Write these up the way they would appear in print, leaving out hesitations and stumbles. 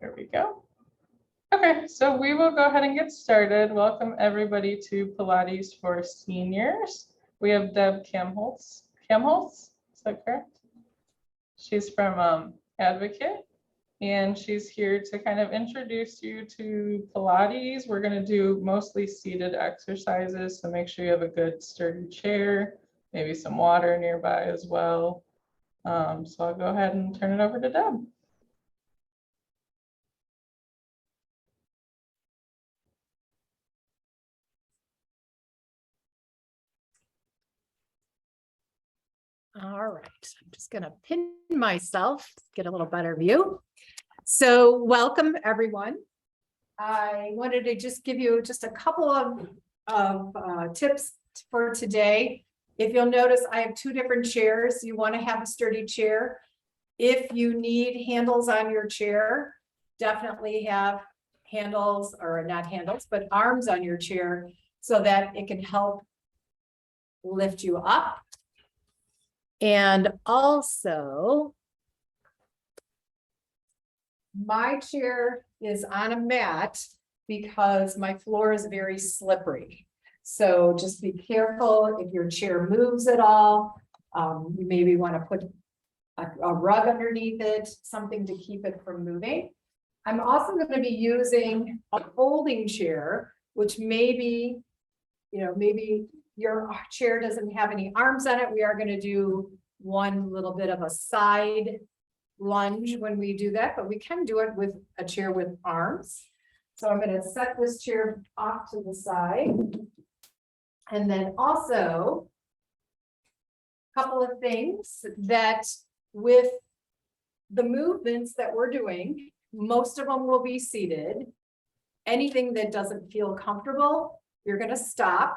There we go. Okay, so we will go ahead and get started. Welcome everybody to Pilates for Seniors. We have Deb Kamholz. Kamholz, is that correct? She's from Advocate, and she's here to kind of introduce you to Pilates. We're going to do mostly seated exercises, so make sure you have a good sturdy chair, maybe some water nearby as well. So I'll go ahead and turn it over to Deb. All right, I'm just going to pin myself, get a little better view. So welcome everyone. I wanted to just give you just a couple of tips for today. If you'll notice, I have two different chairs. You want to have a sturdy chair. If you need handles on your chair, definitely have handles, or not handles, but arms on your chair so that it can help lift you up. And also, my chair is on a mat because my floor is very slippery. So just be careful if your chair moves at all. You maybe want to put a rug underneath it, something to keep it from moving. I'm also going to be using a folding chair, which maybe, maybe your chair doesn't have any arms on it. We are going to do one little bit of a side lunge when we do that, but we can do it with a chair with arms. So I'm going to set this chair off to the side. And then also a couple of things that with the movements that we're doing, most of them will be seated. Anything that doesn't feel comfortable, you're going to stop.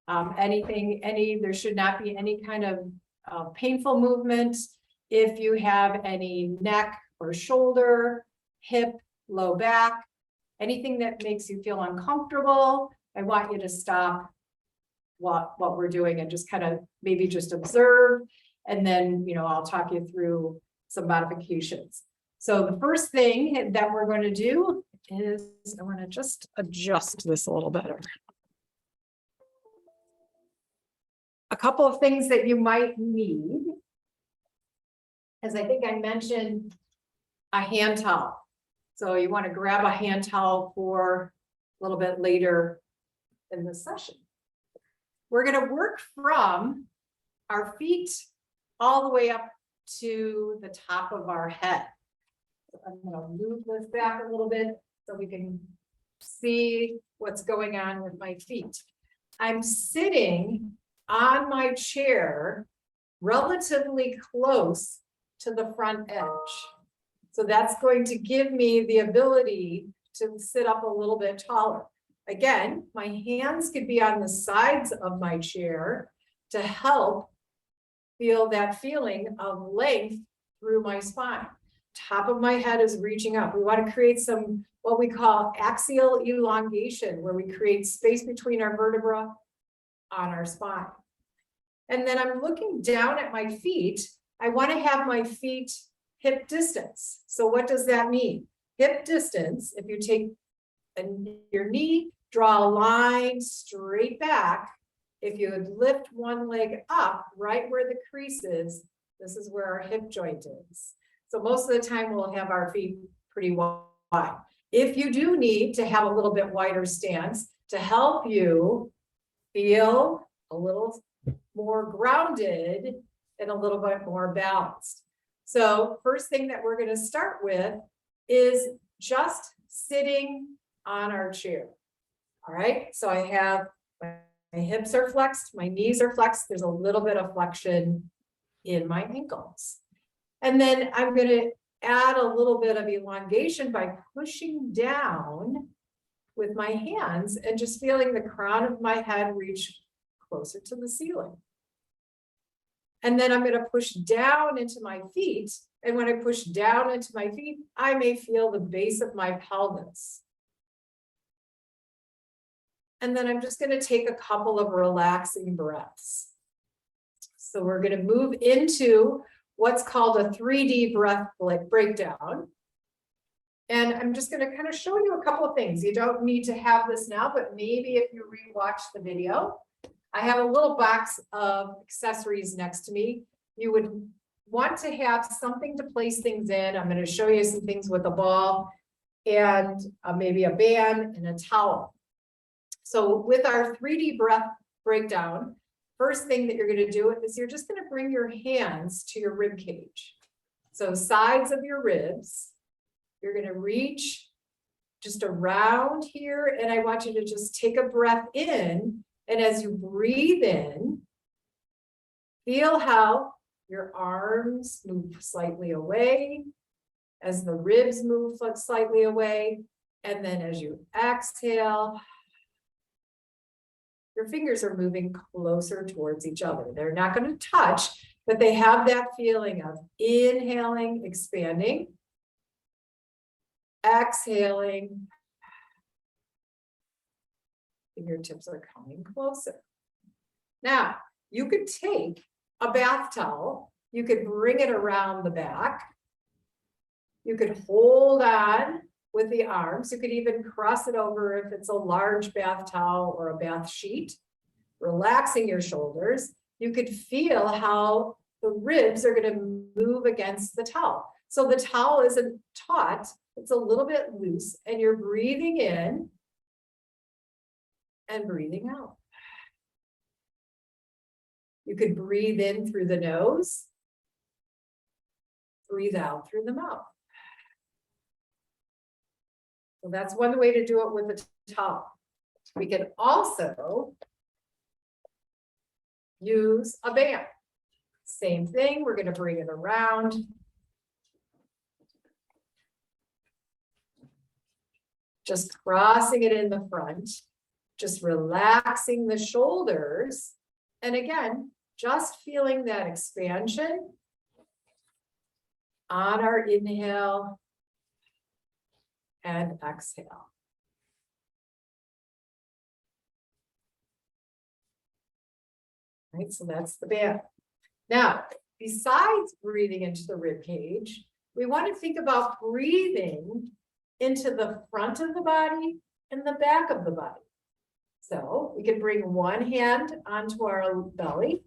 There should not be any kind of painful movement. If you have any neck or shoulder, hip, low back, anything that makes you feel uncomfortable, I want you to stop what we're doing and just kind of maybe just observe. And then, I'll talk you through some modifications. So the first thing that we're going to do is I want to just adjust this a little better. A couple of things that you might need, as I think I mentioned, a hand towel. So you want to grab a hand towel for a little bit later in the session. We're going to work from our feet all the way up to the top of our head. So I'm going to move this back a little bit so we can see what's going on with my feet. I'm sitting on my chair relatively close to the front edge. So that's going to give me the ability to sit up a little bit taller. Again, my hands could be on the sides of my chair to help feel that feeling of length through my spine. Top of my head is reaching up. We want to create some what we call axial elongation, where we create space between our vertebrae on our spine. And then I'm looking down at my feet. I want to have my feet hip distance. So what does that mean? Hip distance, if you take your knee, draw a line straight back. If you would lift one leg up right where the crease is, this is where our hip joint is. So most of the time we'll have our feet pretty wide. If you do need to have a little bit wider stance to help you feel a little more grounded and a little bit more balanced. So first thing that we're going to start with is just sitting on our chair. All right, so I have my hips are flexed, my knees are flexed. There's a little bit of flexion in my ankles. And then I'm going to add a little bit of elongation by pushing down with my hands and just feeling the crown of my head reach closer to the ceiling. And then I'm going to push down into my feet. And when I push down into my feet, I may feel the base of my pelvis. And then I'm just going to take a couple of relaxing breaths. So we're going to move into what's called a 3D breath breakdown. And I'm just gonna kind of show you a couple of things. You don't need to have this now, but maybe if you rewatch the video, I have a little box of accessories next to me. You would want to have something to place things in. I'm going to show you some things with a ball and maybe a band and a towel. So with our 3D breath breakdown, first thing that you're going to do is you're just going to bring your hands to your rib cage. So sides of your ribs, you're going to reach just around here. And I want you to just take a breath in. And as you breathe in, feel how your arms move slightly away, as the ribs move slightly away. And then as you exhale, your fingers are moving closer towards each other. They're not going to touch, but they have that feeling of inhaling, expanding, exhaling. Fingertips are coming closer. Now, you could take a bath towel, you could bring it around the back, you could hold on with the arms, you could even cross it over if it's a large bath towel or a bath sheet, relaxing your shoulders. You could feel how the ribs are going to move against the towel. So the towel isn't taut, it's a little bit loose, and you're breathing in and breathing out. You could breathe in through the nose, breathe out through the mouth. So that's one way to do it with the towel. We can also use a band. Same thing, we're going to bring it around. Just crossing it in the front, just relaxing the shoulders. And again, just feeling that expansion on our inhale and exhale. Right, so that's the band. Now, besides breathing into the rib cage, we want to think about breathing into the front of the body and the back of the body. So we can bring one hand onto our belly,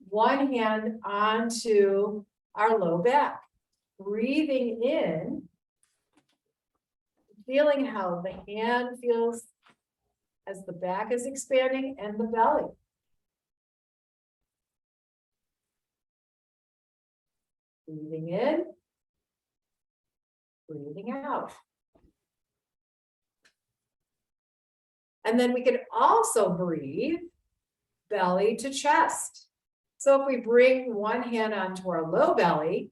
one hand onto our low back, breathing in, feeling how the hand feels as the back is expanding and the belly. Breathing in, breathing out. And then we can also breathe belly to chest. So if we bring one hand onto our low belly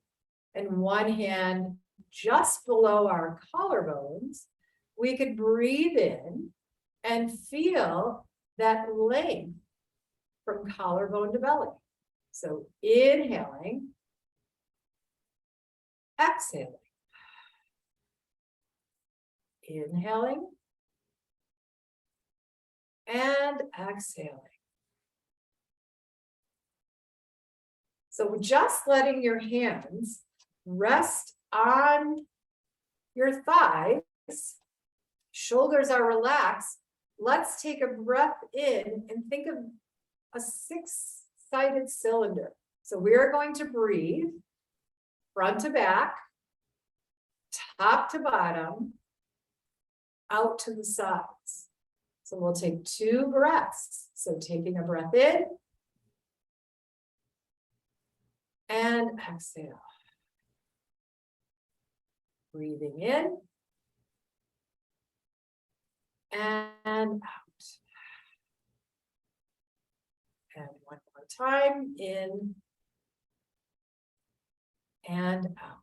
and one hand just below our collarbones, we could breathe in and feel that length from collarbone to belly. So inhaling, exhaling, inhaling, and exhaling. So just letting your hands rest on your thighs, shoulders are relaxed. Let's take a breath in and think of a six-sided cylinder. So we are going to breathe front to back, top to bottom, out to the sides. So we'll take 2 breaths. So taking a breath in and exhale. Breathing in and out. And one more time, in and out.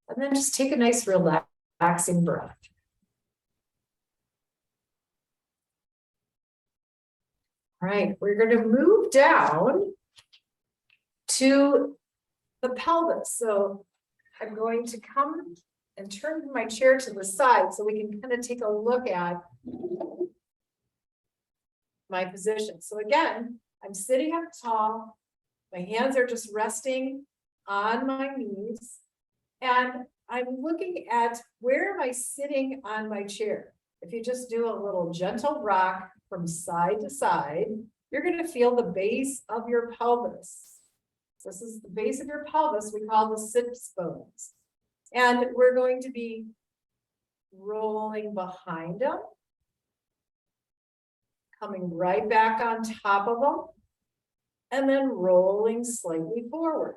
And then just take a nice relaxing breath. All right, we're going to move down to the pelvis. So I'm going to come and turn my chair to the side so we can kind of take a look at my position. So again, I'm sitting up tall. My hands are just resting on my knees. And I'm looking at where am I sitting on my chair? If you just do a little gentle rock from side to side, you're going to feel the base of your pelvis. This is the base of your pelvis. We call the sits bones. And we're going to be rolling behind them, coming right back on top of them, and then rolling slightly forward.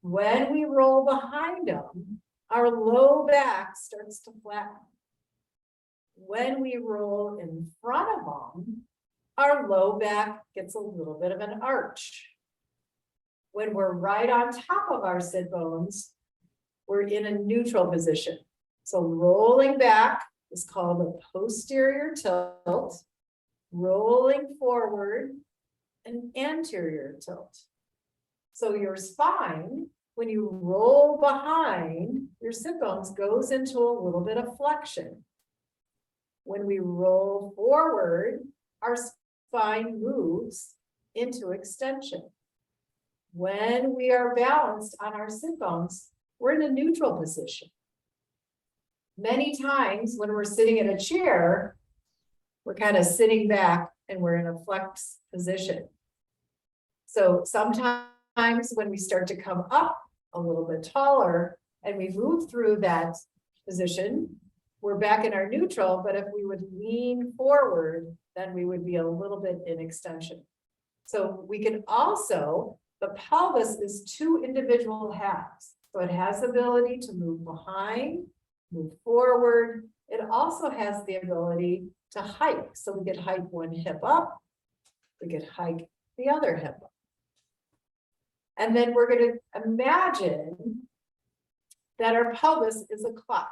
When we roll behind them, our low back starts to flatten. When we roll in front of them, our low back gets a little bit of an arch. When we're right on top of our sit bones, we're in a neutral position. So rolling back is called a posterior tilt, rolling forward, an anterior tilt. So your spine, when you roll behind, your sit bones goes into a little bit of flexion. When we roll forward, our spine moves into extension. When we are balanced on our sit bones, we're in a neutral position. Many times when we're sitting in a chair, we're kind of sitting back and we're in a flex position. So sometimes when we start to come up a little bit taller and we move through that position, we're back in our neutral, but if we would lean forward, then we would be a little bit in extension. So we can also, the pelvis is two individual halves. So it has the ability to move behind, move forward. It also has the ability to hike. So we could hike one hip up, we could hike the other hip up. And then we're going to imagine that our pelvis is a clock.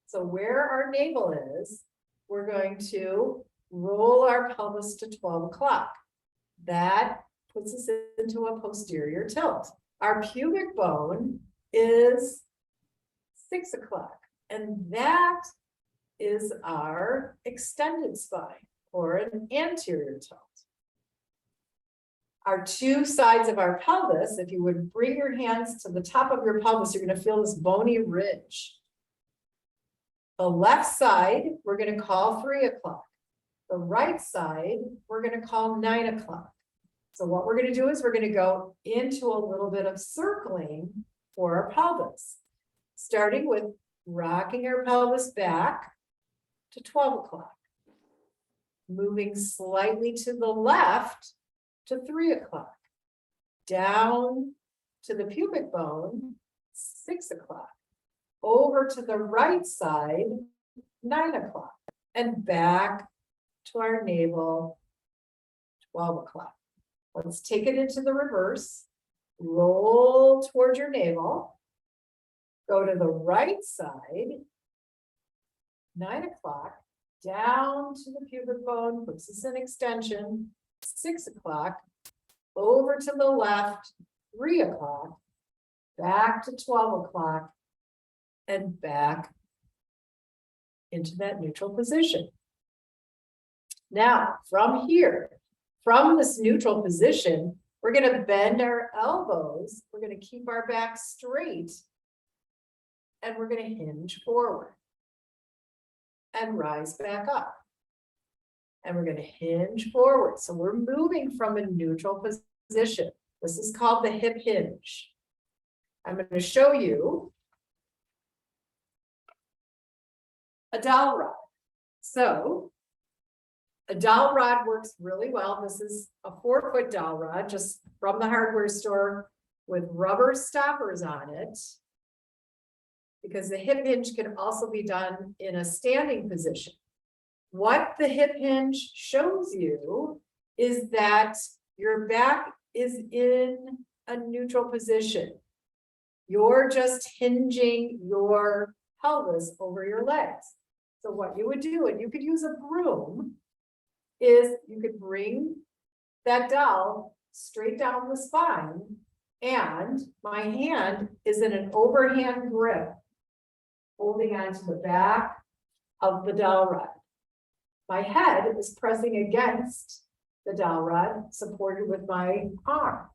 So where our navel is, we're going to roll our pelvis to 12 o'clock. That puts us into a posterior tilt. Our pubic bone is 6 o'clock, and that is our extended spine or an anterior tilt. Our two sides of our pelvis, if you would bring your hands to the top of your pelvis, you're going to feel this bony ridge. The left side, we're going to call 3 o'clock. The right side, we're going to call 9 o'clock. So what we're going to do is we're going to go into a little bit of circling for our pelvis, starting with rocking our pelvis back to 12 o'clock, moving slightly to the left to 3 o'clock, down to the pubic bone, 6 o'clock, over to the right side, 9 o'clock, and back to our navel, 12 o'clock. Let's take it into the reverse. Roll toward your navel. Go to the right side, 9 o'clock, down to the pubic bone, puts us in extension, 6 o'clock, over to the left, 3 o'clock, back to 12 o'clock, and back into that neutral position. Now, from here, from this neutral position, we're going to bend our elbows. We're going to keep our back straight, and we're going to hinge forward and rise back up. And we're going to hinge forward. So we're moving from a neutral position. This is called the hip hinge. I'm going to show you a dowel rod. So a dowel rod works really well. This is a 4-foot dowel rod just from the hardware store with rubber stoppers on it, because the hip hinge can also be done in a standing position. What the hip hinge shows you is that your back is in a neutral position. You're just hinging your pelvis over your legs. So what you would do, and you could use a broom, is you could bring that dowel straight down the spine, and my hand is in an overhand grip, holding onto the back of the dowel rod. My head is pressing against the dowel rod, supported with my arm.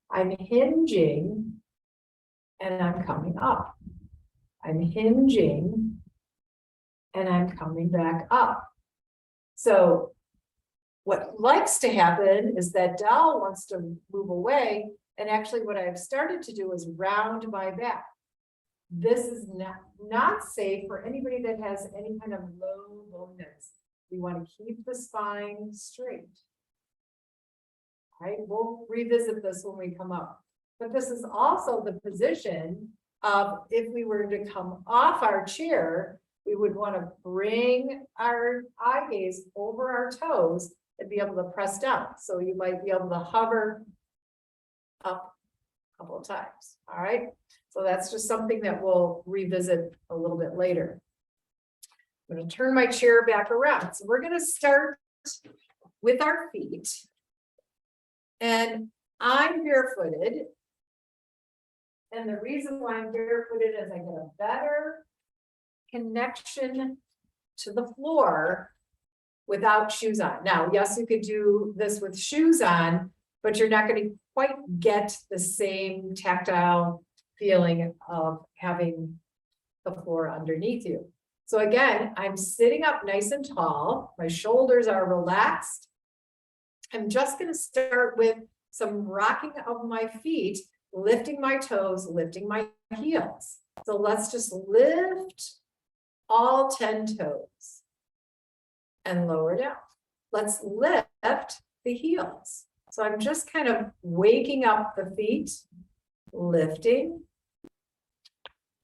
I'm hinging and I'm coming up. I'm hinging and I'm coming back up. So what likes to happen is that dowel wants to move away. And actually what I've started to do is round my back. This is not safe for anybody that has any kind of low bonus. We want to keep the spine straight. All right, we'll revisit this when we come up. But this is also the position of if we were to come off our chair, we would want to bring our eye gaze over our toes and be able to press down. So you might be able to hover up a couple of times. All right. So that's just something that we'll revisit a little bit later. I'm going to turn my chair back around. So we're going to start with our feet. And I'm barefooted. And the reason why I'm barefooted is I get a better connection to the floor without shoes on. Now, yes, you could do this with shoes on, but you're not going to quite get the same tactile feeling of having the floor underneath you. So again, I'm sitting up nice and tall. My shoulders are relaxed. I'm just going to start with some rocking of my feet, lifting my toes, lifting my heels. So let's just lift all 10 toes and lower down. Let's lift the heels. So I'm just kind of waking up the feet, lifting,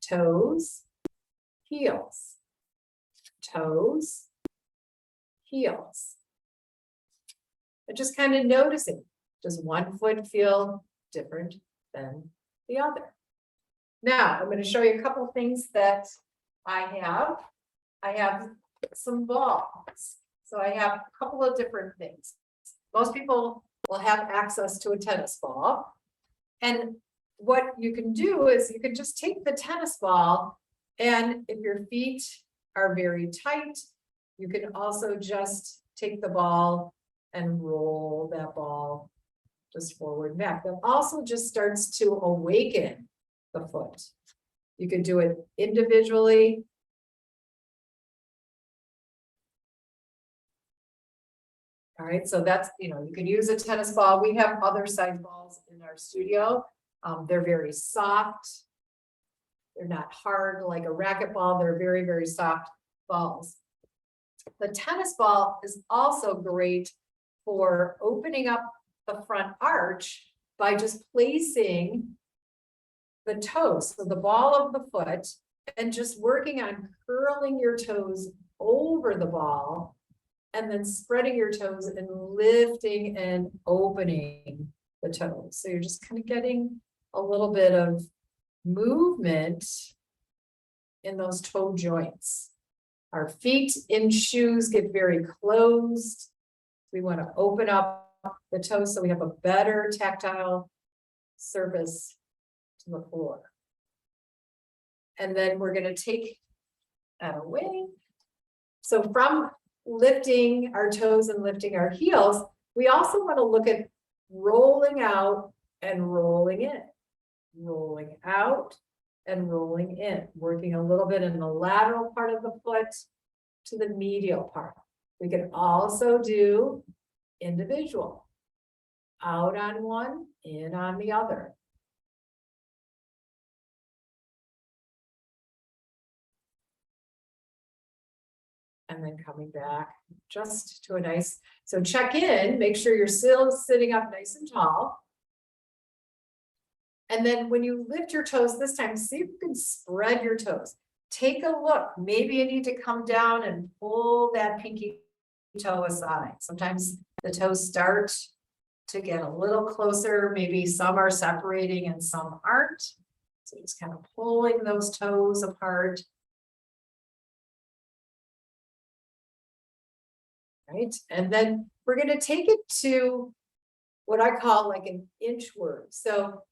toes, heels, toes, heels. And just kind of noticing, does one foot feel different than the other? Now, I'm going to show you a couple of things that I have. I have some balls. So I have a couple of different things. Most people will have access to a tennis ball. And what you can do is you can just take the tennis ball, and if your feet are very tight, you can also just take the ball and roll that ball just forward and back. That also just starts to awaken the foot. You could do it individually. All right, so that's, you can use a tennis ball. We have other size balls in our studio. They're very soft. They're not hard like a racquetball. They're very, very soft balls. The tennis ball is also great for opening up the front arch by just placing the toes, so the ball of the foot, and just working on curling your toes over the ball, and then spreading your toes and lifting and opening the toes. So you're just kind of getting a little bit of movement in those toe joints. Our feet in shoes get very closed. We want to open up the toes so we have a better tactile surface to the floor. And then we're going to take that away. So from lifting our toes and lifting our heels, we also want to look at rolling out and rolling in, rolling out and rolling in, working a little bit in the lateral part of the foot to the medial part. We can also do individual, out on one, in on the other. And then coming back just to a nice, so check in, make sure you're still sitting up nice and tall. And then when you lift your toes this time, see if you can spread your toes. Take a look. Maybe you need to come down and pull that pinky toe aside. Sometimes the toes start to get a little closer. Maybe some are separating and some aren't. So just kind of pulling those toes apart. Right? And then we're going to take it to what I call like an inchworm. So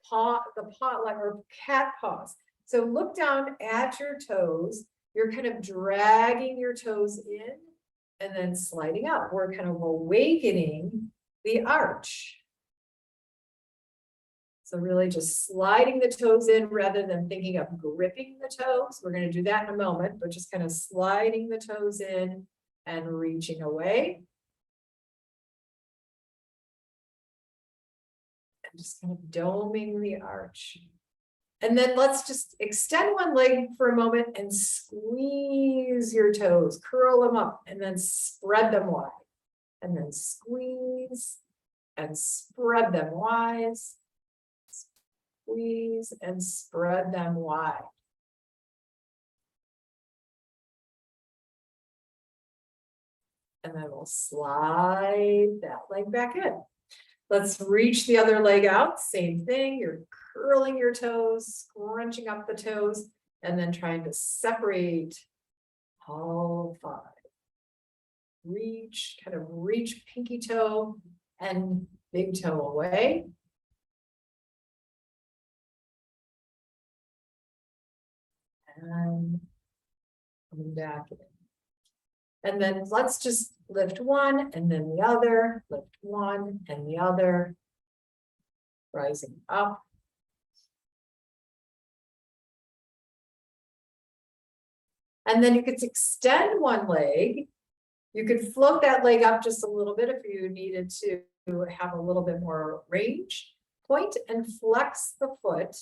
the paw, like, or cat paws. So look down at your toes. You're kind of dragging your toes in and then sliding out. We're kind of awakening the arch. So really just sliding the toes in rather than thinking of gripping the toes. We're going to do that in a moment, but just kind of sliding the toes in and reaching away. And just kind of doming the arch. And then let's just extend one leg for a moment and squeeze your toes, curl them up, and then spread them wide. And then squeeze and spread them wide. Squeeze and spread them wide. And then we'll slide that leg back in. Let's reach the other leg out. Same thing. You're curling your toes, scrunching up the toes, and then trying to separate all five. Reach, kind of reach pinky toe and big toe away. And coming back in. And then let's just lift one and then the other, lift one and the other, rising up. And then you could extend one leg. You could float that leg up just a little bit if you needed to have a little bit more range. Point and flex the foot.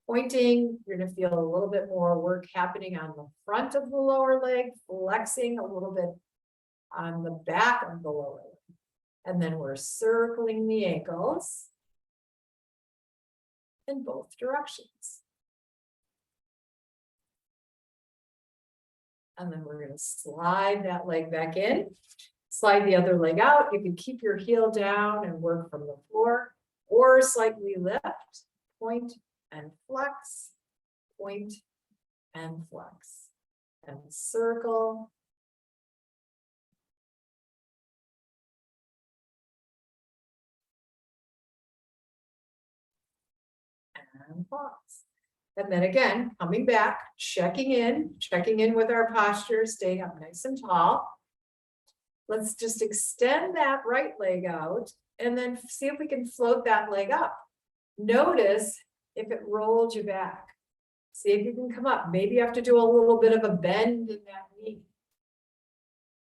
Pointing, you're going to feel a little bit more work happening on the front of the lower leg, flexing a little bit on the back of the lower leg. And then we're circling the ankles in both directions. And then we're going to slide that leg back in, slide the other leg out. You can keep your heel down and work from the floor or slightly lift, point and flex, point and flex, and circle. And pause. And then again, coming back, checking in with our posture, staying up nice and tall. Let's just extend that right leg out and then see if we can float that leg up. Notice if it rolled you back. See if you can come up. Maybe you have to do a little bit of a bend in that knee.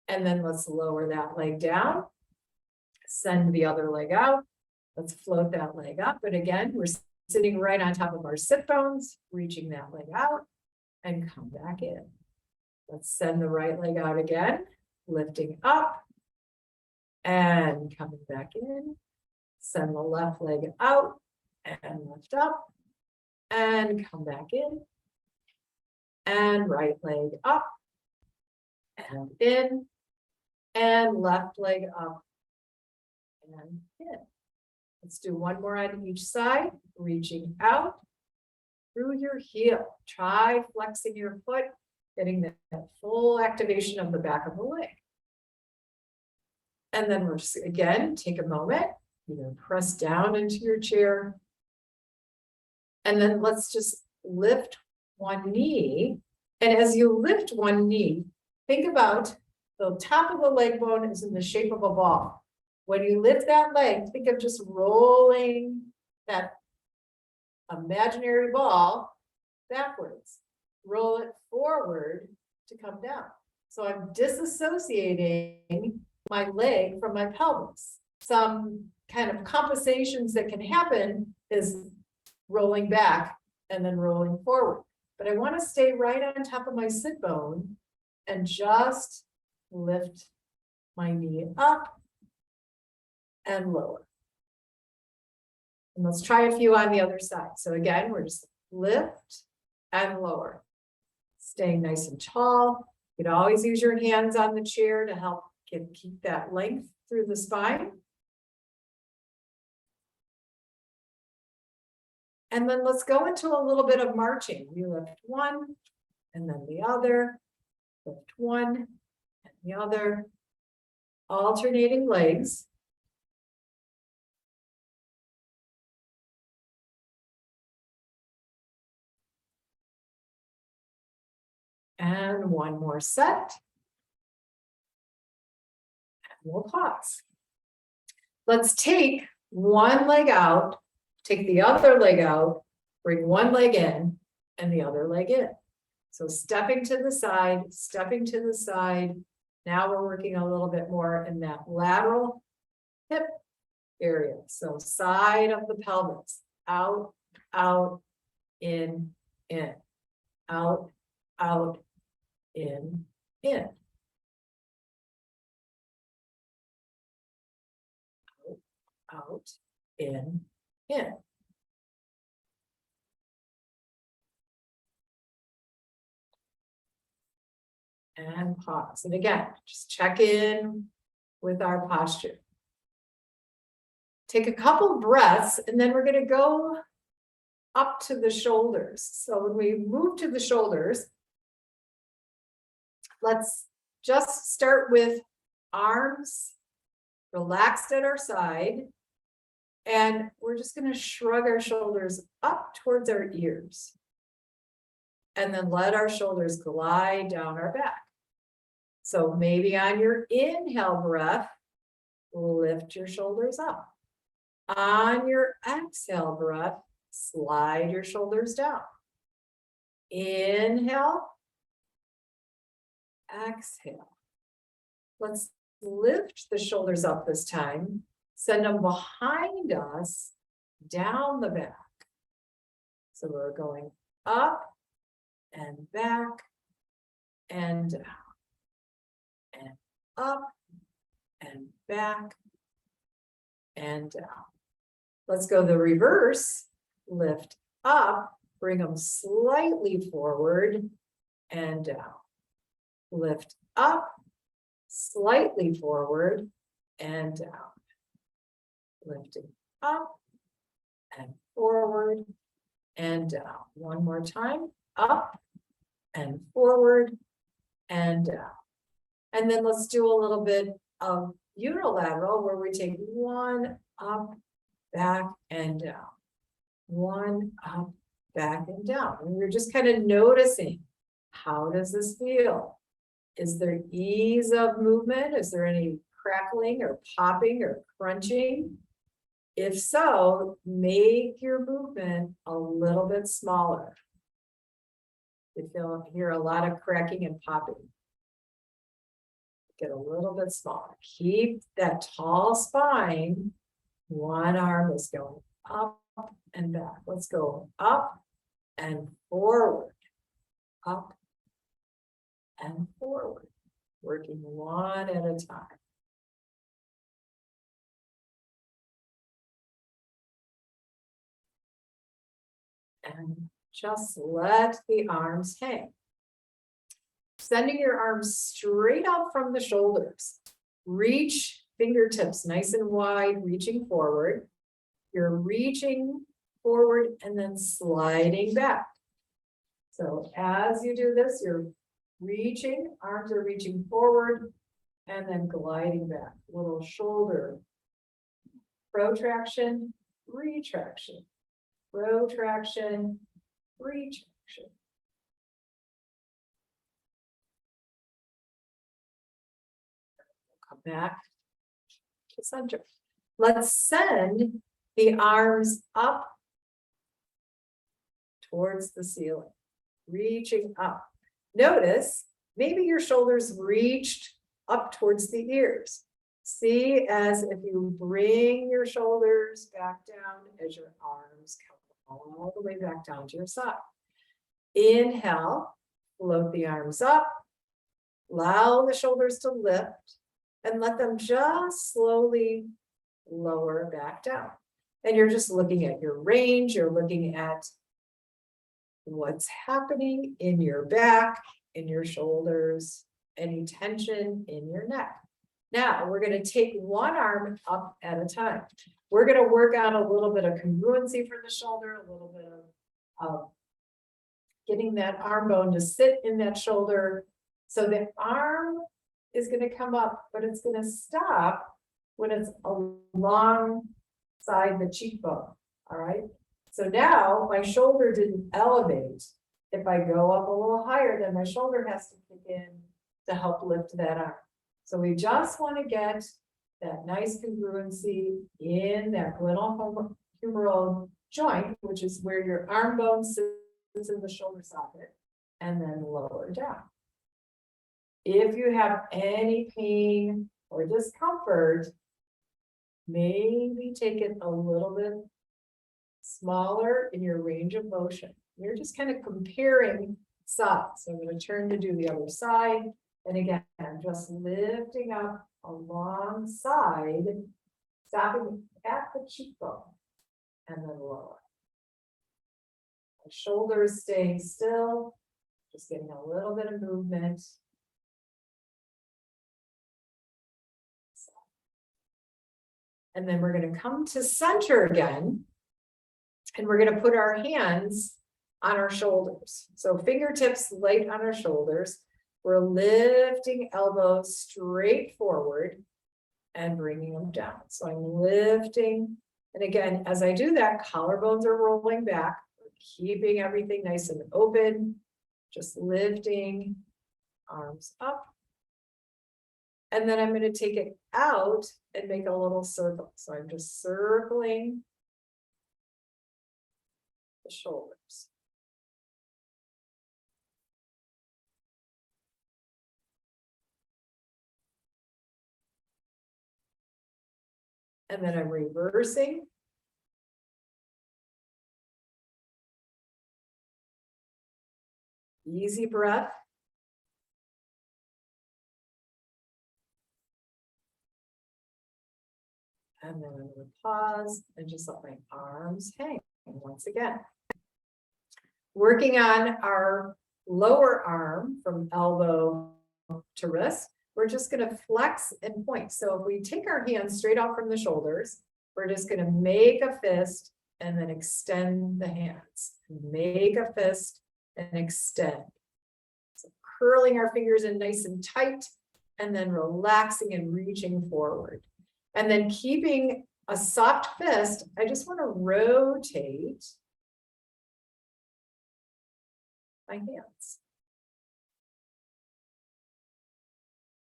And then let's lower that leg down. Send the other leg out. Let's float that leg up. But again, we're sitting right on top of our sit bones, reaching that leg out and come back in. Let's send the right leg out again, lifting up and coming back in. Send the left leg out and lift up and come back in. And right leg up and in and left leg up and in. Let's do one more on each side, reaching out through your heel. Try flexing your foot, getting that full activation of the back of the leg. And then we're just, again, take a moment, press down into your chair. And then let's just lift one knee. And as you lift one knee, think about the top of the leg bone is in the shape of a ball. When you lift that leg, think of just rolling that imaginary ball backwards. Roll it forward to come down. So I'm disassociating my leg from my pelvis. Some kind of compensations that can happen is rolling back and then rolling forward. But I want to stay right on top of my sit bone and just lift my knee up and lower. And let's try a few on the other side. So again, we're just lift and lower. Staying nice and tall. You can always use your hands on the chair to help keep that length through the spine. And then let's go into a little bit of marching. We lift one and then the other, lift one and the other, alternating legs. And one more set. And we'll pause. Let's take one leg out, take the other leg out, bring one leg in and the other leg in. So stepping to the side, stepping to the side. Now we're working a little bit more in that lateral hip area. So side of the pelvis, out, out, in, out, out, in. Out, in. And pause. And again, just check in with our posture. Take a couple breaths, and then we're going to go up to the shoulders. So when we move to the shoulders, let's just start with arms relaxed at our side. And we're just going to shrug our shoulders up towards our ears. And then let our shoulders glide down our back. So maybe on your inhale breath, lift your shoulders up. On your exhale breath, slide your shoulders down. Inhale, exhale. Let's lift the shoulders up this time. Send them behind us, down the back. So we're going up and back and down. And up and back and down. Let's go the reverse. Lift up, bring them slightly forward and down. Lift up, slightly forward and down. Lifting up and forward and down. One more time. Up and forward and down. And then let's do a little bit of unilateral where we take one up, back and down. One up, back and down. And we're just kind of noticing, how does this feel? Is there ease of movement? Is there any crackling or popping or crunching? If so, make your movement a little bit smaller. You hear a lot of cracking and popping. Get a little bit smaller. Keep that tall spine. One arm is going up and back. Let's go up and forward. Up and forward. Working one at a time. And just let the arms hang. Sending your arms straight out from the shoulders. Reach fingertips nice and wide, reaching forward. You're reaching forward and then sliding back. So as you do this, you're reaching, arms are reaching forward and then gliding back. Little shoulder protraction, retraction. Protraction, retraction. Come back to center. Let's send the arms up towards the ceiling, reaching up. Notice maybe your shoulders reached up towards the ears. See as if you bring your shoulders back down as your arms come all the way back down to your side. Inhale, float the arms up, allow the shoulders to lift, and let them just slowly lower back down. And you're just looking at your range, you're looking at what's happening in your back, in your shoulders, any tension in your neck. Now we're going to take one arm up at a time. We're going to work on a little bit of congruency for the shoulder, a little bit of getting that arm bone to sit in that shoulder. So the arm is going to come up, but it's going to stop when it's alongside the cheekbone. All right. So now my shoulder didn't elevate. If I go up a little higher, then my shoulder has to kick in to help lift that arm. So we just want to get that nice congruency in that glenohumeral joint, which is where your arm bone sits in the shoulder socket, and then lower down. If you have any pain or discomfort, maybe take it a little bit smaller in your range of motion. You're just kind of comparing sides. So I'm going to turn to do the other side. And again, I'm just lifting up alongside, stopping at the cheekbone, and then lower. My shoulders staying still, just getting a little bit of movement. And then we're going to come to center again. And we're going to put our hands on our shoulders. So fingertips light on our shoulders. We're lifting elbows straight forward and bringing them down. So I'm lifting. And again, as I do that, collarbones are rolling back, keeping everything nice and open. Just lifting, arms up. And then I'm going to take it out and make a little circle. So I'm just circling the shoulders. And then I'm reversing. Easy breath. And then I'm going to pause and just let my arms hang once again. Working on our lower arm from elbow to wrist, we're just going to flex and point. So if we take our hands straight out from the shoulders, we're just going to make a fist and then extend the hands. Make a fist and extend. So curling our fingers in nice and tight, and then relaxing and reaching forward. And then keeping a soft fist, I just want to rotate my hands.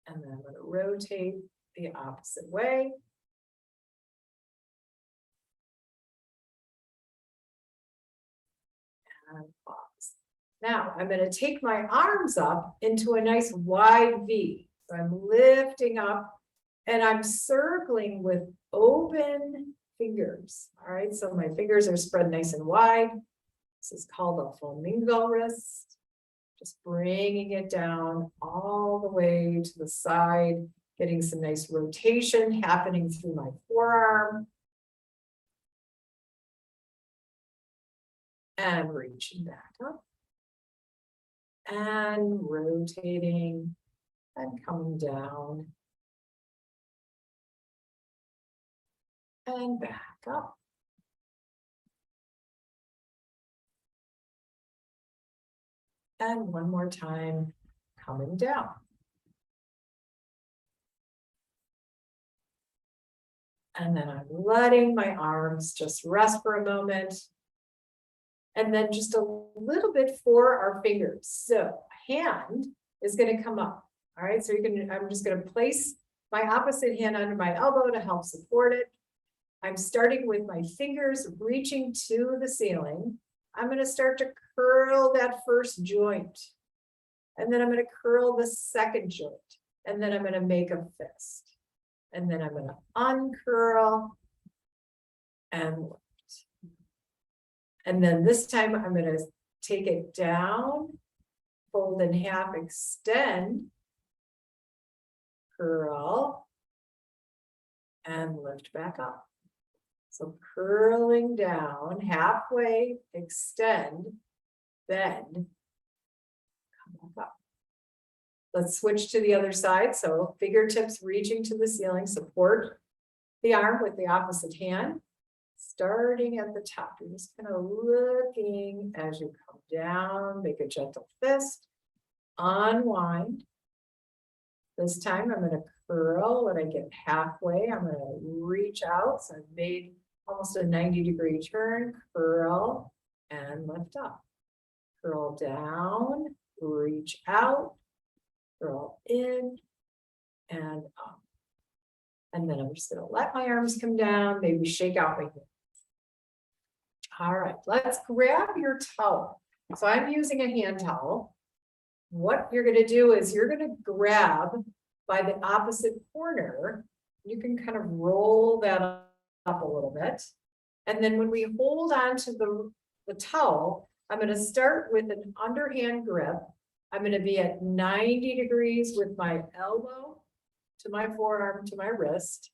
And then I'm going to rotate the opposite way. And pause. Now I'm going to take my arms up into a nice wide V. So I'm lifting up and I'm circling with open fingers. All right, so my fingers are spread nice and wide. This is called a flamingo wrist. Just bringing it down all the way to the side, getting some nice rotation happening through my forearm. And reaching back up. And rotating and coming down. And back up. And one more time, coming down. And then I'm letting my arms just rest for a moment. And then just a little bit for our fingers. So hand is going to come up. All right, so I'm just going to place my opposite hand under my elbow to help support it. I'm starting with my fingers reaching to the ceiling. I'm going to start to curl that first joint. And then I'm going to curl the second joint. And then I'm going to make a fist. And then I'm going to uncurl and lift. And then this time I'm going to take it down, fold in half, extend, curl, and lift back up. So curling down, halfway, extend, bend, come back up. Let's switch to the other side. So fingertips reaching to the ceiling, support the arm with the opposite hand. Starting at the top, you're just kind of looking as you come down, make a gentle fist, unwind. This time I'm going to curl. When I get halfway, I'm going to reach out. So I've made almost a 90-degree turn, curl and lift up. Curl down, reach out, curl in and up. And then I'm just gonna let my arms come down, maybe shake out my hands. All right, let's grab your towel. So I'm using a hand towel. What you're gonna do is you're gonna grab by the opposite corner. You can kind of roll that up a little bit. And then when we hold on to the towel, I'm gonna start with an underhand grip. I'm gonna be at 90 degrees with my elbow to my forearm to my wrist.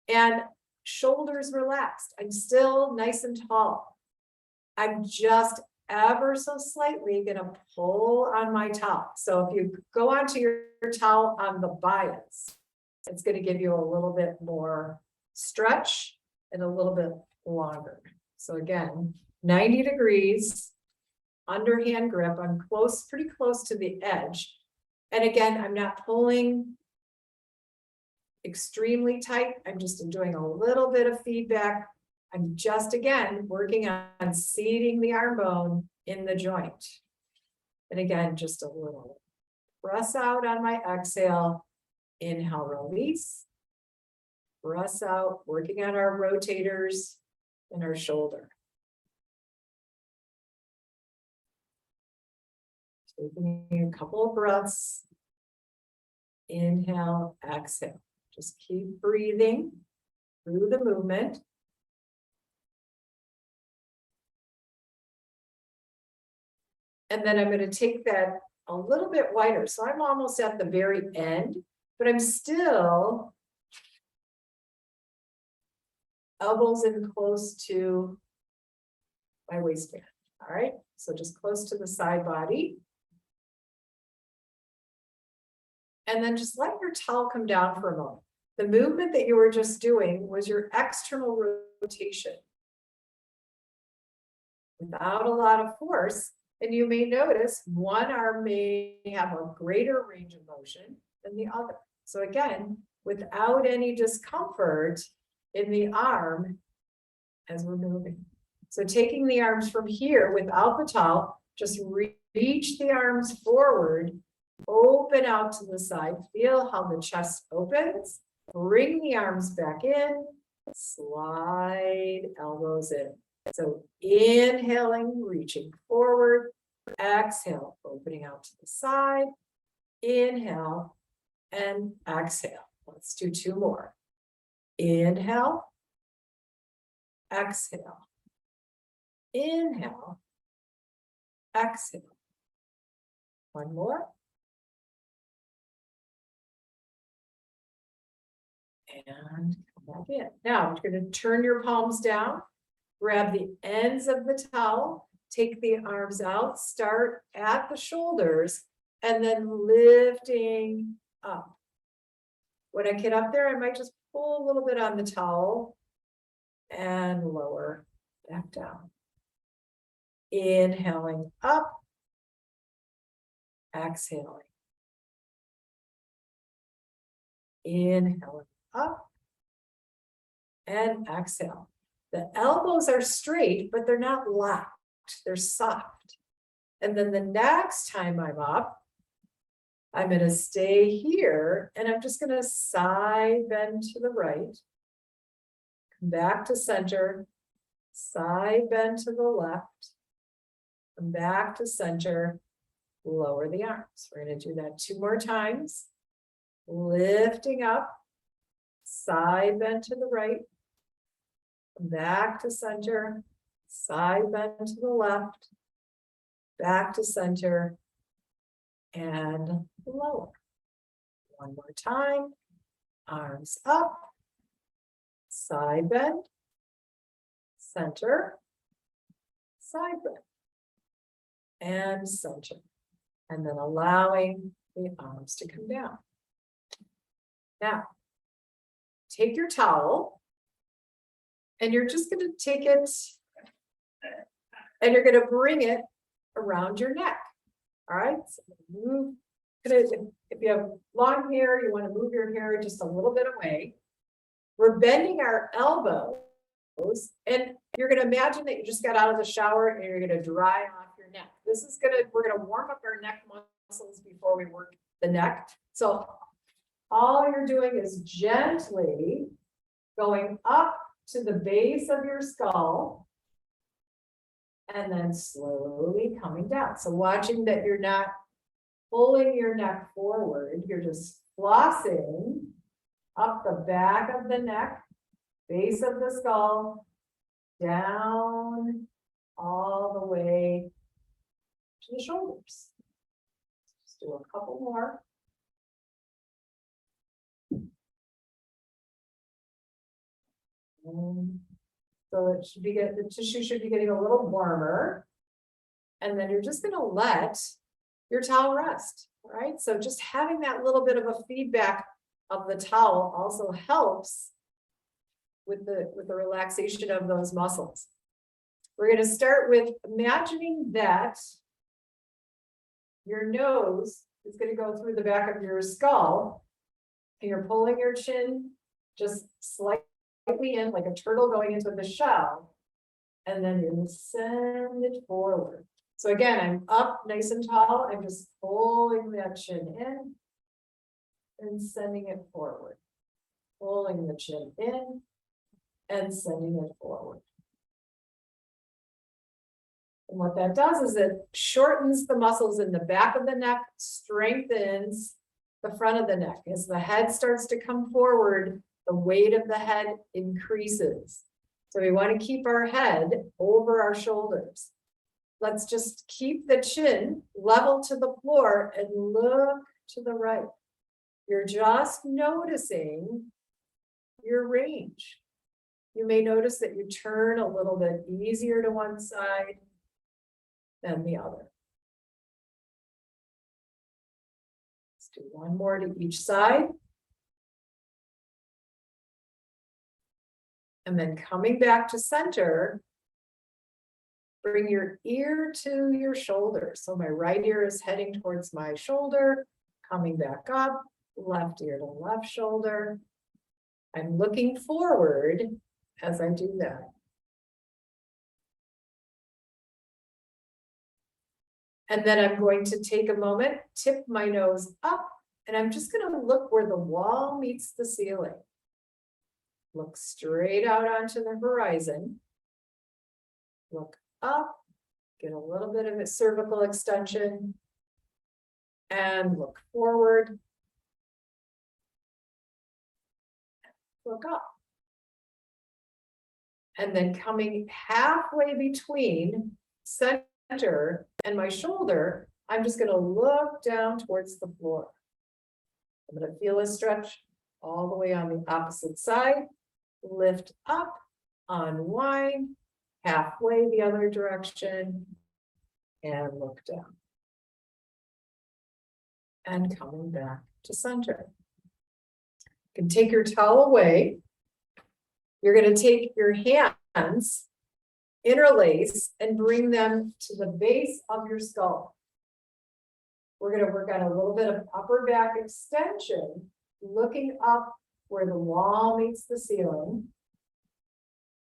And shoulders relaxed. I'm still nice and tall. I'm just ever so slightly gonna pull on my towel. So if you go onto your towel on the bias, it's gonna give you a little bit more stretch and a little bit longer. So again, 90 degrees, underhand grip. I'm close, pretty close to the edge. And again, I'm not pulling extremely tight. I'm just doing a little bit of feedback. I'm just, again, working on seating the arm bone in the joint. And again, just a little press out on my exhale. Inhale, release. Press out, working on our rotators and our shoulder. Taking a couple of breaths. Inhale, exhale. Just keep breathing through the movement. And then I'm going to take that a little bit wider. So I'm almost at the very end, but I'm still elbows in close to my waistband. All right, so just close to the side body. And then just let your towel come down for a moment. The movement that you were just doing was your external rotation without a lot of force. And you may notice one arm may have a greater range of motion than the other. So again, without any discomfort in the arm as we're moving. So taking the arms from here without the towel, just reach the arms forward, open out to the side, feel how the chest opens, bring the arms back in, slide elbows in. So inhaling, reaching forward, exhale, opening out to the side, inhale, and exhale. Let's do two more. Inhale, exhale, inhale, exhale. One more. And come back in. Now you're going to turn your palms down, grab the ends of the towel, take the arms out, start at the shoulders, and then lifting up. When I get up there, I might just pull a little bit on the towel and lower back down. Inhaling up, exhaling. Inhaling up and exhale. The elbows are straight, but they're not locked. They're soft. And then the next time I'm up, I'm going to stay here and I'm just going to side bend to the right, come back to center, side bend to the left, come back to center, lower the arms. We're going to do that 2 more times. Lifting up, side bend to the right, come back to center, side bend to the left, back to center, and lower. 1 more time, arms up, side bend, center, side bend, and center. And then allowing the arms to come down. Now, take your towel and you're just going to take it and you're going to bring it around your neck. All right, so move. If you have long hair, you want to move your hair just a little bit away. We're bending our elbows and you're going to imagine that you just got out of the shower and you're going to dry off your neck. We're going to warm up our neck muscles before we work the neck. So all you're doing is gently going up to the base of your skull and then slowly coming down. So watching that you're not pulling your neck forward, you're just flossing up the back of the neck, base of the skull, down all the way to the shoulders. Just do a couple more. So it should be the tissue should be getting a little warmer. And then you're just going to let your towel rest, right? So just having that little bit of a feedback of the towel also helps with the relaxation of those muscles. We're going to start with imagining that your nose is going to go through the back of your skull and you're pulling your chin just slightly in like a turtle going into the shell, and then you send it forward. So again, I'm up nice and tall. I'm just pulling that chin in and sending it forward. Pulling the chin in and sending it forward. And what that does is it shortens the muscles in the back of the neck, strengthens the front of the neck. As the head starts to come forward, the weight of the head increases. So we want to keep our head over our shoulders. Let's just keep the chin level to the floor and look to the right. You're just noticing your range. You may notice that you turn a little bit easier to one side than the other. Let's do one more to each side. And then coming back to center, bring your ear to your shoulder. So my right ear is heading towards my shoulder, coming back up, left ear to left shoulder. I'm looking forward as I do that. And then I'm going to take a moment, tip my nose up, and I'm just going to look where the wall meets the ceiling. Look straight out onto the horizon. Look up, get a little bit of a cervical extension, and look forward. Look up. And then coming halfway between center and my shoulder, I'm just going to look down towards the floor. I'm going to feel a stretch all the way on the opposite side. Lift up, unwind, halfway the other direction, and look down. And coming back to center. You can take your towel away. You're going to take your hands, interlace, and bring them to the base of your skull. We're going to work on a little bit of upper back extension, looking up where the wall meets the ceiling,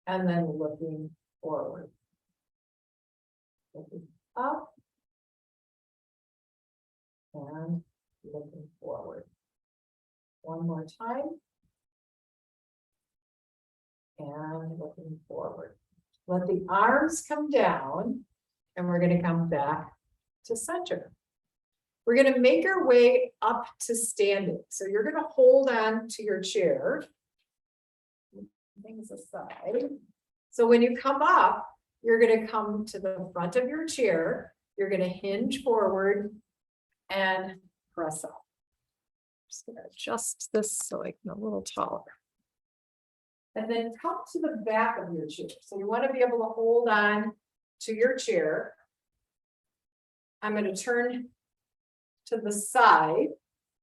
and then looking forward. Looking up and looking forward. One more time. And looking forward. Let the arms come down, and we're going to come back to center. We're going to make our way up to standing. So you're going to hold on to your chair. Things aside. So when you come up, you're going to come to the front of your chair. You're going to hinge forward and press up. I'm just going to adjust this so I can a little taller. And then come to the back of your chair. So you want to be able to hold on to your chair. I'm going to turn to the side.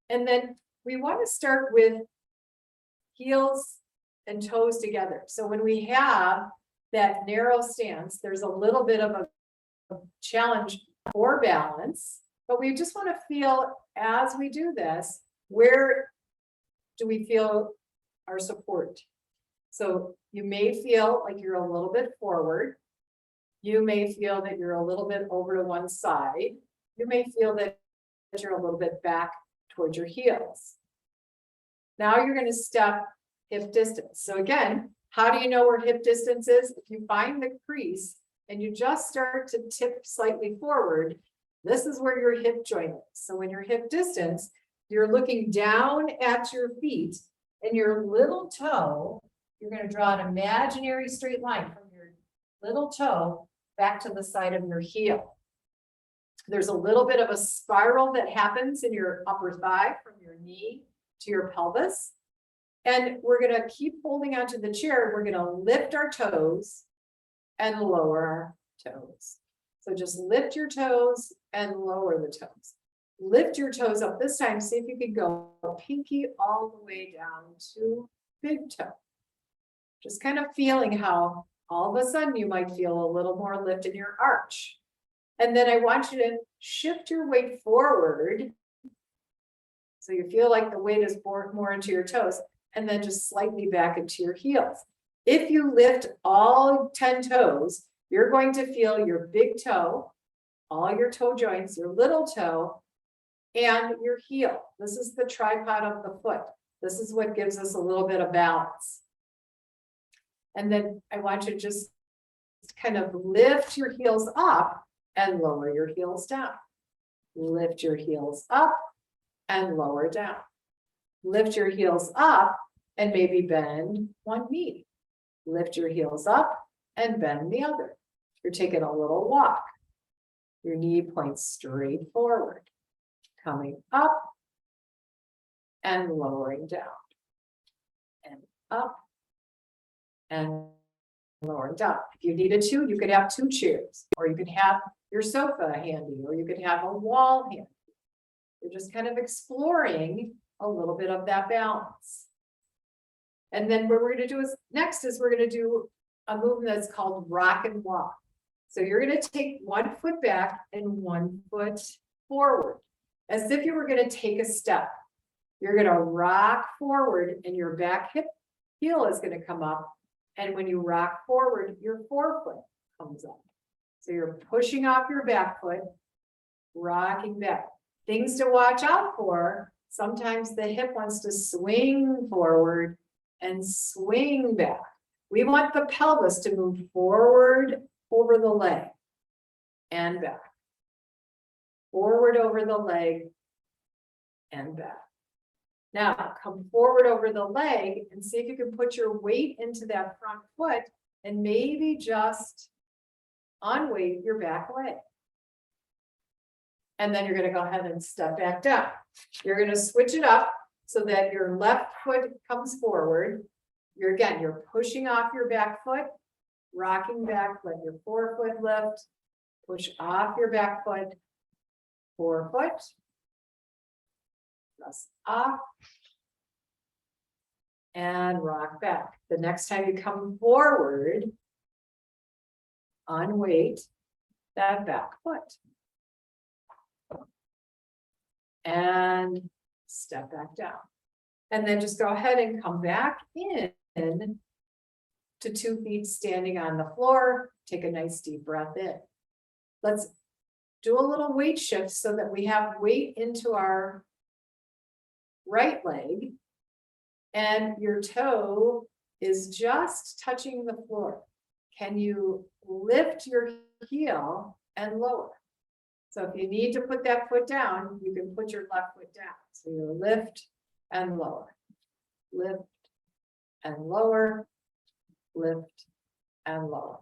And then we want to start with heels and toes together. So when we have that narrow stance, there's a little bit of a challenge for balance, but we just want to feel as we do this, where do we feel our support? So you may feel like you're a little bit forward. You may feel that you're a little bit over to one side. You may feel that you're a little bit back towards your heels. Now you're gonna step hip distance. So again, how do you know where hip distance is? If you find the crease and you just start to tip slightly forward, this is where your hip joint is. So when you're hip distance, you're looking down at your feet and your little toe, you're gonna draw an imaginary straight line from your little toe back to the side of your heel. There's a little bit of a spiral that happens in your upper thigh from your knee to your pelvis. And we're gonna keep holding onto the chair. We're gonna lift our toes and lower our toes. So just lift your toes and lower the toes. Lift your toes up this time. See if you can go pinky all the way down to big toe. Just kind of feeling how all of a sudden you might feel a little more lift in your arch. And then I want you to shift your weight forward. So you feel like the weight is more into your toes, and then just slightly back into your heels. If you lift all 10 toes, you're going to feel your big toe, all your toe joints, your little toe, and your heel. This is the tripod of the foot. This is what gives us a little bit of balance. And then I want you to just kind of lift your heels up and lower your heels down. Lift your heels up and lower down. Lift your heels up and maybe bend one knee. Lift your heels up and bend the other. You're taking a little walk. Your knee points straight forward, coming up and lowering down, and up and lowering down. If you needed to, you could have 2 chairs, or you could have your sofa handy, or you could have a wall handy. You're just kind of exploring a little bit of that balance. And then what we're going to do is next is we're going to do a movement that's called rock and walk. So you're going to take 1 foot back and 1 foot forward, as if you were going to take a step. You're going to rock forward and your back heel is going to come up. And when you rock forward, your forefoot comes up. So you're pushing off your back foot, rocking back. Things to watch out for. Sometimes the hip wants to swing forward and swing back. We want the pelvis to move forward over the leg and back. Forward over the leg and back. Now come forward over the leg and see if you can put your weight into that front foot and maybe just unweight your back leg. And then you're going to go ahead and step back down. You're going to switch it up so that your left foot comes forward. You're pushing off your back foot, rocking back, let your forefoot lift, push off your back foot, forefoot, press off, and rock back. The next time you come forward, unweight that back foot. And step back down. And then just go ahead and come back in to 2 feet standing on the floor. Take a nice deep breath in. Let's do a little weight shift so that we have weight into our right leg. And your toe is just touching the floor. Can you lift your heel and lower? So if you need to put that foot down, you can put your left foot down. So you lift and lower, lift and lower, lift and lower.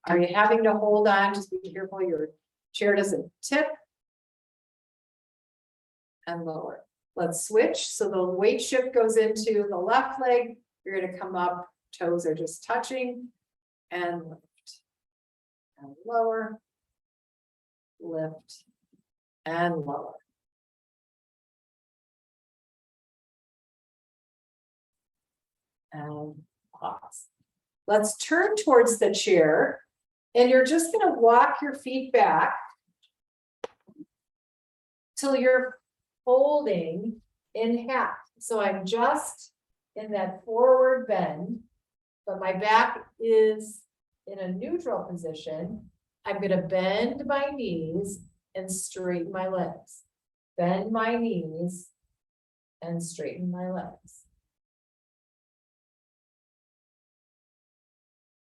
Are you having to hold on? Just be careful your chair doesn't tip. And lower. Let's switch. So the weight shift goes into the left leg. You're going to come up, toes are just touching, and lift and lower. Lift and lower. And pause. Let's turn towards the chair, and you're just going to walk your feet back till you're folding in half. So I'm just in that forward bend, but my back is in a neutral position. I'm going to bend my knees and straighten my legs. Bend my knees and straighten my legs.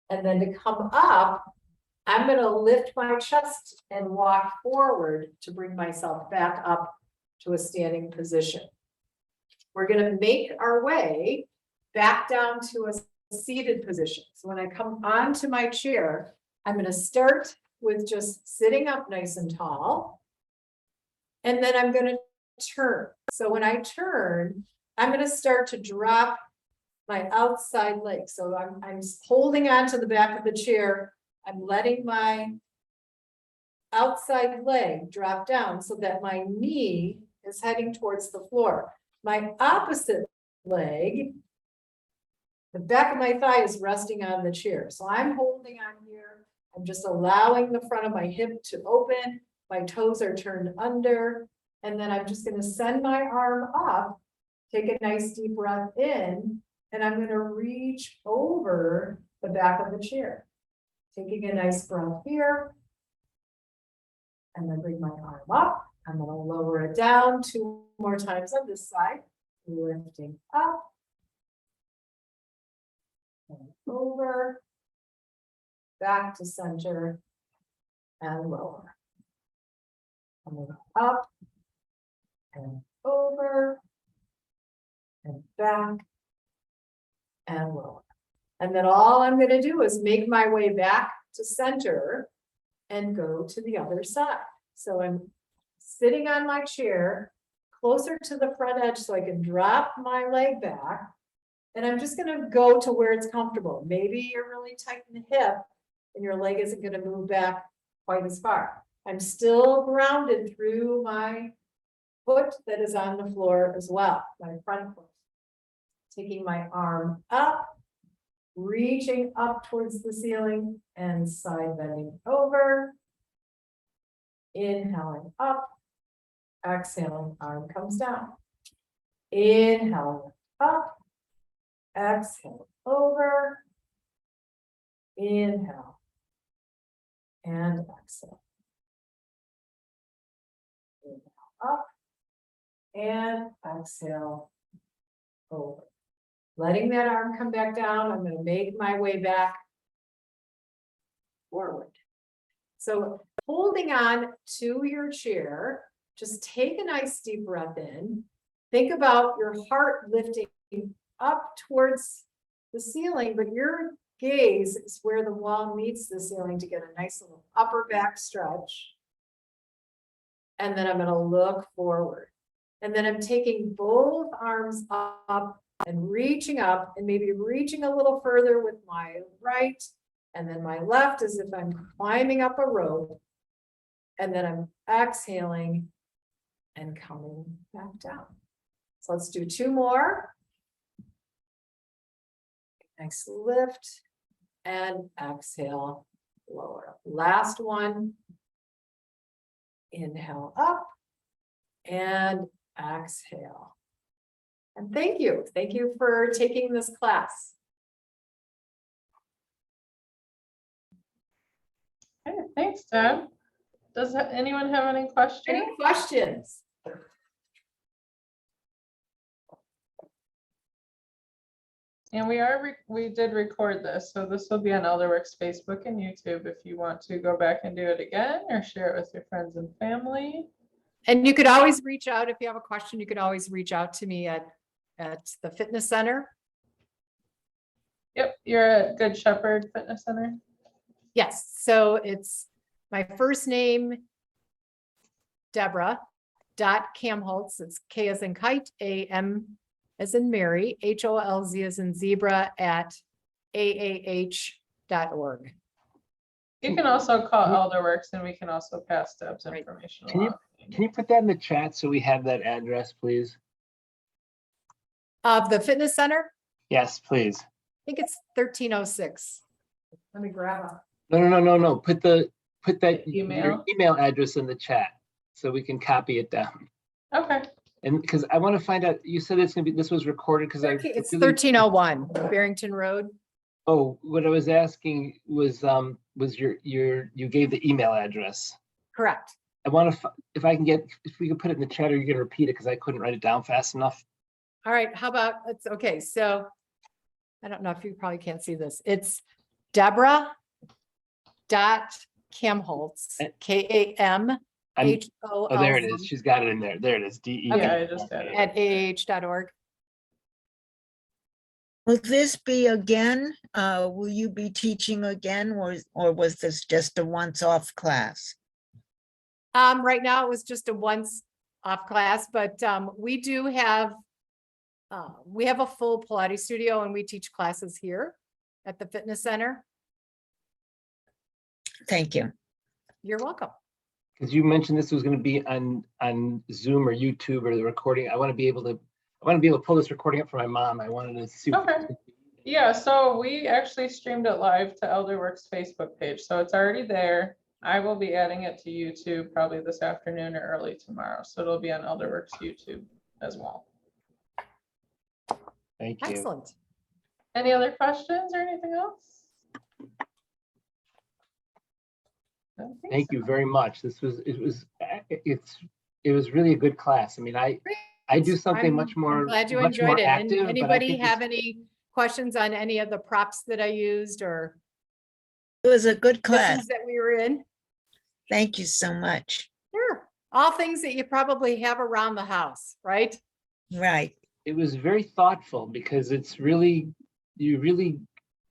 And then to come up, I'm going to lift my chest and walk forward to bring myself back up to a standing position. We're going to make our way back down to a seated position. So when I come onto my chair, I'm going to start with just sitting up nice and tall. And then I'm going to turn. So when I turn, I'm going to start to drop my outside leg. So I'm holding on to the back of the chair. I'm letting my outside leg drop down so that my knee is heading towards the floor. My opposite leg, the back of my thigh is resting on the chair. So I'm holding on here. I'm just allowing the front of my hip to open. My toes are turned under. And then I'm just going to send my arm up, take a nice deep breath in, and I'm going to reach over the back of the chair. Taking a nice breath here. And then bring my arm up. I'm going to lower it down 2 more times on this side. Lifting up. And over. Back to center. And lower. Coming up. And over. And back. And lower. And then all I'm going to do is make my way back to center and go to the other side. So I'm sitting on my chair closer to the front edge so I can drop my leg back. And I'm just going to go to where it's comfortable. Maybe you're really tight in the hip and your leg isn't going to move back quite as far. I'm still grounded through my foot that is on the floor as well, my front foot. Taking my arm up, reaching up towards the ceiling and side bending over. Inhaling up, exhaling, arm comes down. Inhaling up, exhale over. Inhale and exhale. Inhale up and exhale over. Letting that arm come back down, I'm going to make my way back forward. So holding on to your chair, just take a nice deep breath in. Think about your heart lifting up towards the ceiling, but your gaze is where the wall meets the ceiling to get a nice little upper back stretch. And then I'm going to look forward. And then I'm taking both arms up and reaching up and maybe reaching a little further with my right. And then my left as if I'm climbing up a rope. And then I'm exhaling and coming back down. So let's do 2 more. Nice lift and exhale, lower. Last one. Inhale up and exhale. And thank you. Thank you for taking this class. Okay, thanks, Deb. Does anyone have any questions? Any questions? And we did record this, so this will be on Elderworks Facebook and YouTube if you want to go back and do it again or share it with your friends and family. And you could always reach out if you have a question. You could always reach out to me at the fitness center. Yep, you're at Good Shepherd Fitness Center. Yes, so it's my first name, Deborah, .Kamholz. It's K as in kite, A-M as in Mary, H-O-L-Z as in zebra at aah.org. You can also call Elderworks and we can also pass Deb's Right. information Can you- along. Can you put that in the chat so we have that address, please? Of the fitness center, Yes, please. I think it's 1306. Let me grab a. No. Put that Email? your email address in the chat so we can copy it down. Okay, And because I want to find out, you said it's gonna be, this was recorded because It's 1301 Barrington Road. Oh, what I was asking was you gave the email address. Correct. I want to, if I can get, if we could put it in the chat or you can repeat it because I couldn't write it down fast enough. All right, how about, it's okay, so I don't know if you probably can't see this. It's Deborah dot Kamholz, Kamholz. I'm, oh, there it is. She's got it in there. There it is. DE. Yeah, I just added At it. AH.org. Will this be again? Will you be teaching again, or was this just a once-off class? Right now it was just a once off class, but we do have we have a full Pilates studio and we teach classes here at the fitness center. Thank you. You're welcome. Because you mentioned this was going to be on Zoom or YouTube or the recording. I want to be able to pull this recording up for my mom. I wanted to see. Okay. Yeah, so we actually streamed it live to Elderworks Facebook page, so it's already there. I will be adding it to YouTube probably this afternoon or early tomorrow, so it'll be on Elderworks YouTube as well. Thank you. Excellent. Any other questions or anything else? I don't think Thank so. you very much. It was really a good class. I mean, I do something I'm much more. glad you much more enjoyed it. And active, but I anybody think have it's- any questions on any of the props that I used or It was a good class. business that we were in? Thank you so much. Sure. All things that you probably have around the house, right? Right. It was very thoughtful because it's really, you really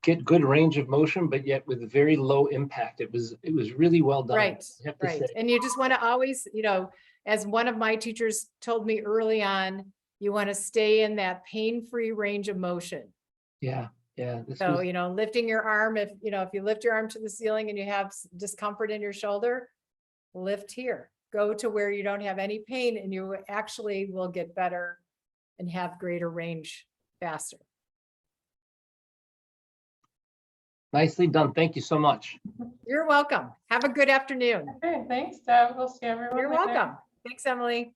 get good range of motion, but yet with very low impact. It was really well done. Right, I have to right. say. And you just want to always, you know, as one of my teachers told me early on, you want to stay in that pain-free range of motion. Yeah, yeah. This So, was, you know, lifting your arm, if you lift your arm to the ceiling and you have discomfort in your shoulder, lift here. Go to where you don't have any pain and you actually will get better and have greater range faster. nicely done. Thank you so much. You're welcome. Have a good afternoon. Okay, thanks, Deb. We'll see everyone You're later. welcome. Thanks, Emily.